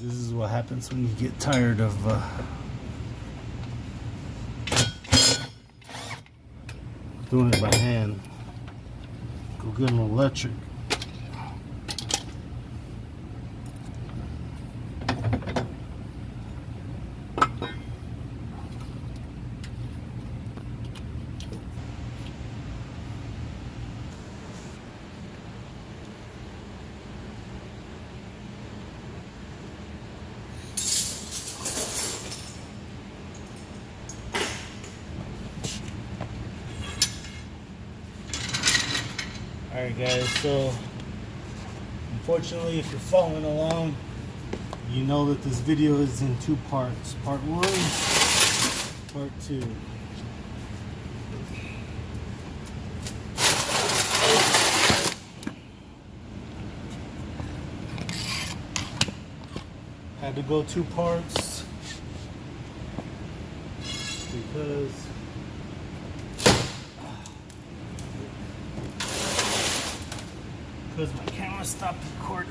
This is what happens when you get tired of doing it by hand. Go get an electric. Alright guys, so unfortunately if you're following along, you know that this video is in two parts. Part 1, part 2. Had to go 2 parts because my camera stopped recording.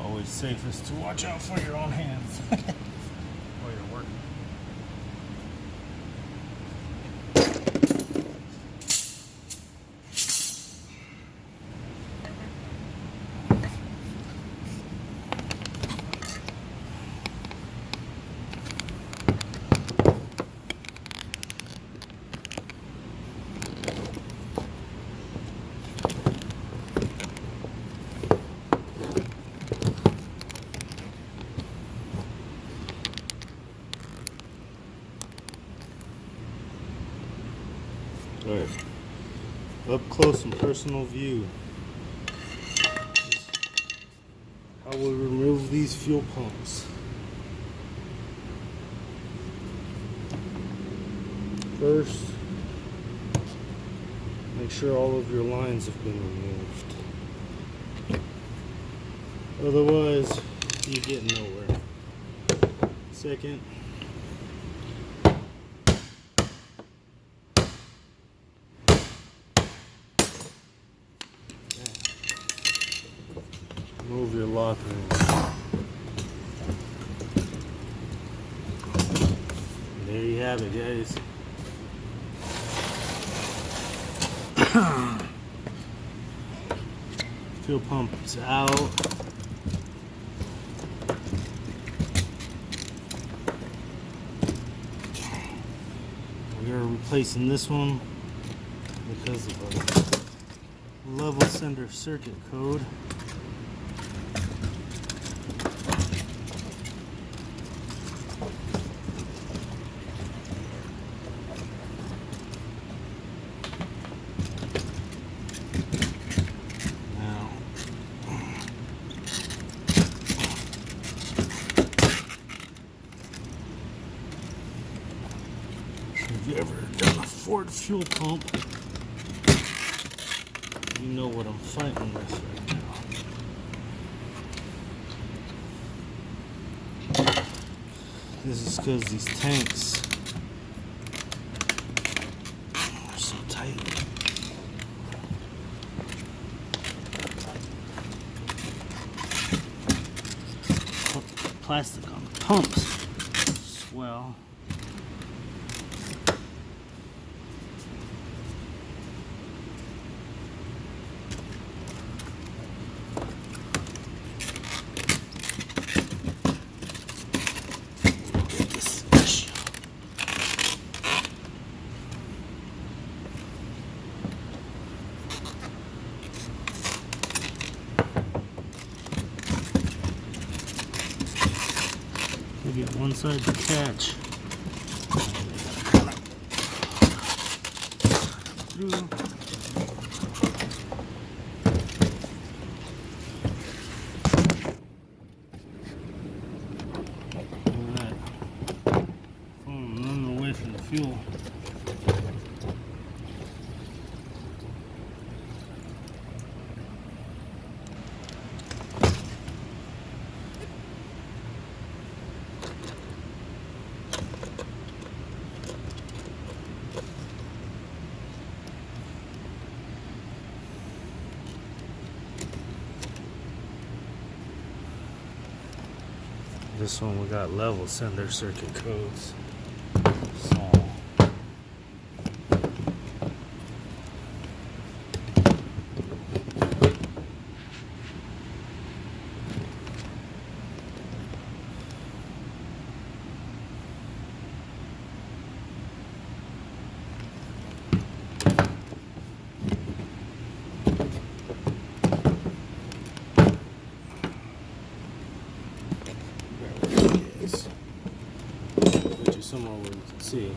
Always safest to watch out for your own hands while you're working. Alright, up close and personal view. How we remove these fuel pumps. First, make sure all of your lines have been removed. Otherwise, you get nowhere. Second, move your lock ring. There you have it, guys. Fuel pump's out. We are replacing this one because of a level sender circuit code. If you've ever done a Ford fuel pump, you know what I'm fighting with right now. This is because these tanks are so tight. Plastic on the pumps swell. Get one side to catch. Through. Alright. Running away from the fuel. this one we got level sender circuit codes. So put you somewhere where you can see.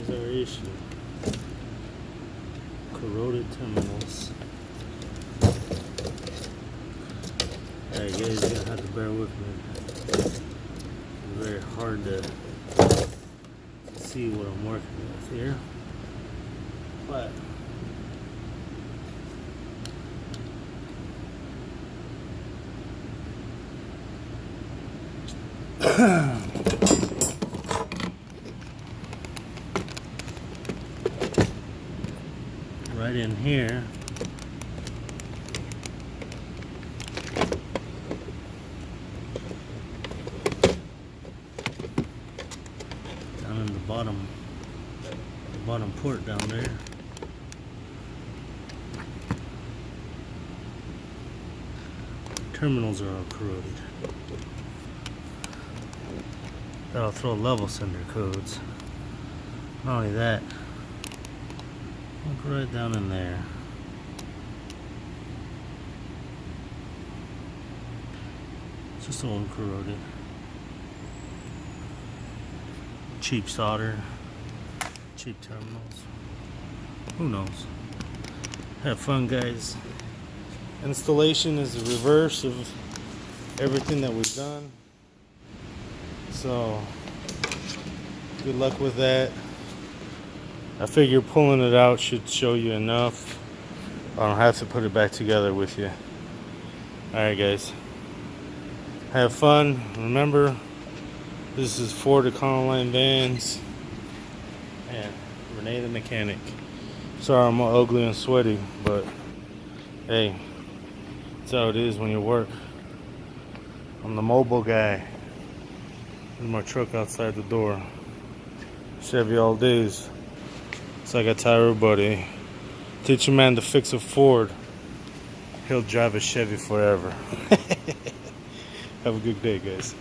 There's our issue. Corroded terminals. Alright guys, you're gonna have to bear with me. It's very hard to see what I'm working with here. But right in here, down in the bottom port down there, terminals are all corroded. That'll throw level sender codes. Not only that, look right down in there. It's just all corroded. Cheap solder, cheap terminals. Who knows? Have fun, guys. Installation is the reverse of everything that we've done. So, good luck with that. I figure pulling it out should show you enough. I don't have to put it back together with you. Alright guys. Have fun. Remember, this is Ford Econoline Vans and Renee the mechanic. Sorry I'm all ugly and sweaty, but hey, that's how it is when you work. I'm the mobile guy. There's my truck outside the door. Chevy all days. So I got to tell everybody, teach a man to fix a Ford, he'll drive a Chevy forever. Have a good day, guys.